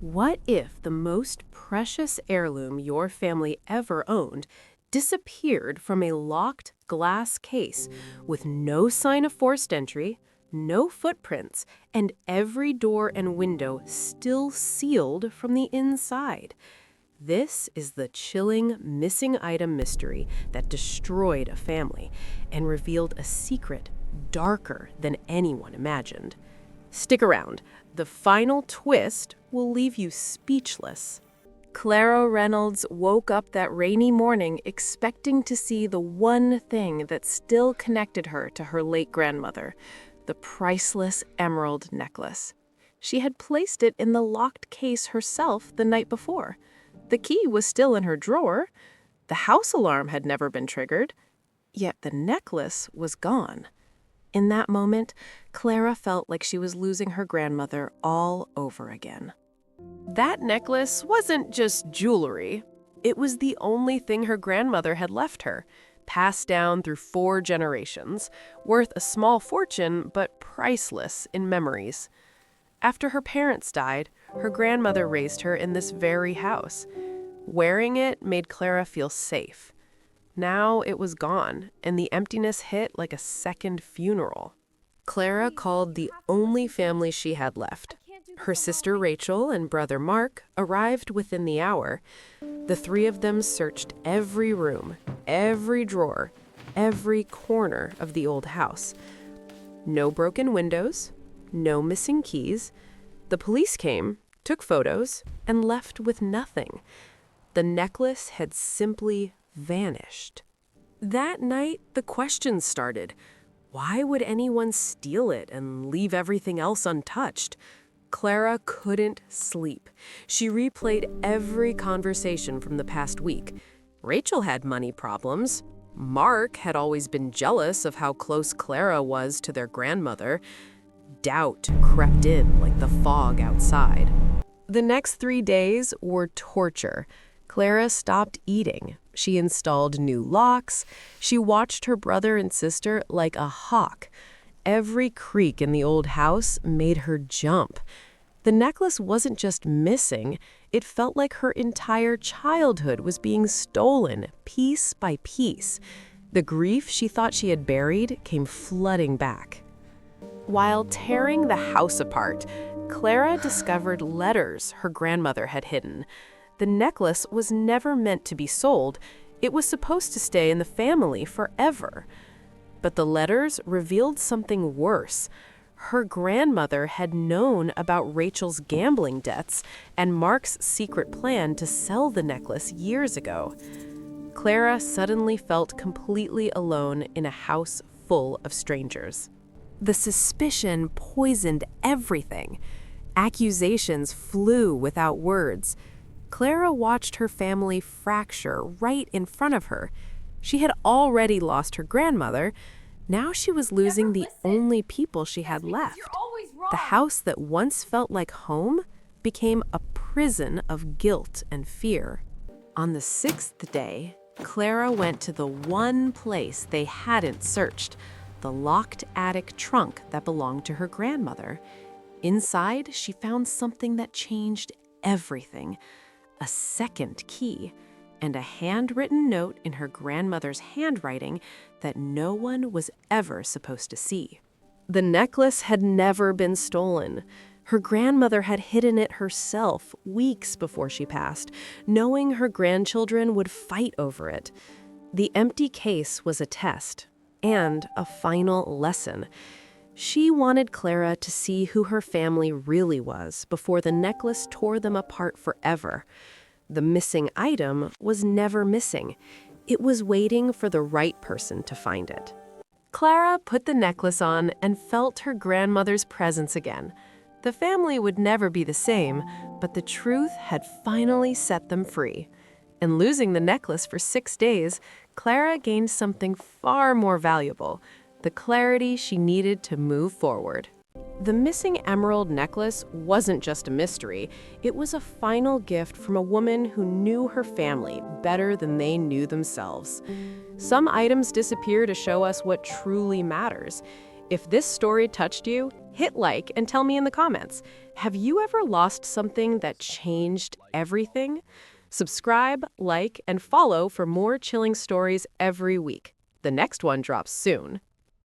What if the most precious heirloom your family ever owned disappeared from a locked glass case with no sign of forced entry, no footprints, and every door and window still sealed from the inside? This is the chilling missing item mystery that destroyed a family and revealed a secret darker than anyone imagined. Stick around. The final twist will leave you speechless. Clara Reynolds woke up that rainy morning expecting to see the one thing that still connected her to her late grandmother, the priceless emerald necklace. She had placed it in the locked case herself the night before. The key was still in her drawer. The house alarm had never been triggered. Yet the necklace was gone. In that moment, Clara felt like she was losing her grandmother all over again. That necklace wasn't just jewelry. It was the only thing her grandmother had left her, passed down through 4 generations, worth a small fortune but priceless in memories. After her parents died, her grandmother raised her in this very house. Wearing it made Clara feel safe. Now it was gone, and the emptiness hit like a second funeral. Clara called the only family she had left. Her sister Rachel and brother Mark arrived within the hour. The 3 of them searched every room, every drawer, every corner of the old house. No broken windows, no missing keys. The police came, took photos, and left with nothing. The necklace had simply vanished. That night, the questions started. Why would anyone steal it and leave everything else untouched? Clara couldn't sleep. She replayed every conversation from the past week. Rachel had money problems. Mark had always been jealous of how close Clara was to their grandmother. Doubt crept in like the fog outside. The next 3 days were torture. Clara stopped eating. She installed new locks. She watched her brother and sister like a hawk. Every creak in the old house made her jump. The necklace wasn't just missing. It felt like her entire childhood was being stolen, piece by piece. The grief she thought she had buried came flooding back. While tearing the house apart, Clara discovered letters her grandmother had hidden. The necklace was never meant to be sold. It was supposed to stay in the family forever. But the letters revealed something worse. Her grandmother had known about Rachel's gambling debts and Mark's secret plan to sell the necklace years ago. Clara suddenly felt completely alone in a house full of strangers. The suspicion poisoned everything. Accusations flew without words. Clara watched her family fracture right in front of her. She had already lost her grandmother. Now she was losing the only people she had left. The house that once felt like home became a prison of guilt and fear. On the 6th day, Clara went to the one place they hadn't searched, the locked attic trunk that belonged to her grandmother. Inside, she found something that changed everything. A second key, and a handwritten note in her grandmother's handwriting that no one was ever supposed to see. The necklace had never been stolen. Her grandmother had hidden it herself weeks before she passed, knowing her grandchildren would fight over it. The empty case was a test and a final lesson. She wanted Clara to see who her family really was before the necklace tore them apart forever. The missing item was never missing. It was waiting for the right person to find it. Clara put the necklace on and felt her grandmother's presence again. The family would never be the same, but the truth had finally set them free. In losing the necklace for 6 days, Clara gained something far more valuable, the clarity she needed to move forward. The missing emerald necklace wasn't just a mystery. It was a final gift from a woman who knew her family better than they knew themselves. Some items disappear to show us what truly matters. If this story touched you, hit like and tell me in the comments. Have you ever lost something that changed everything? Subscribe, like, and follow for more chilling stories every week. The next one drops soon.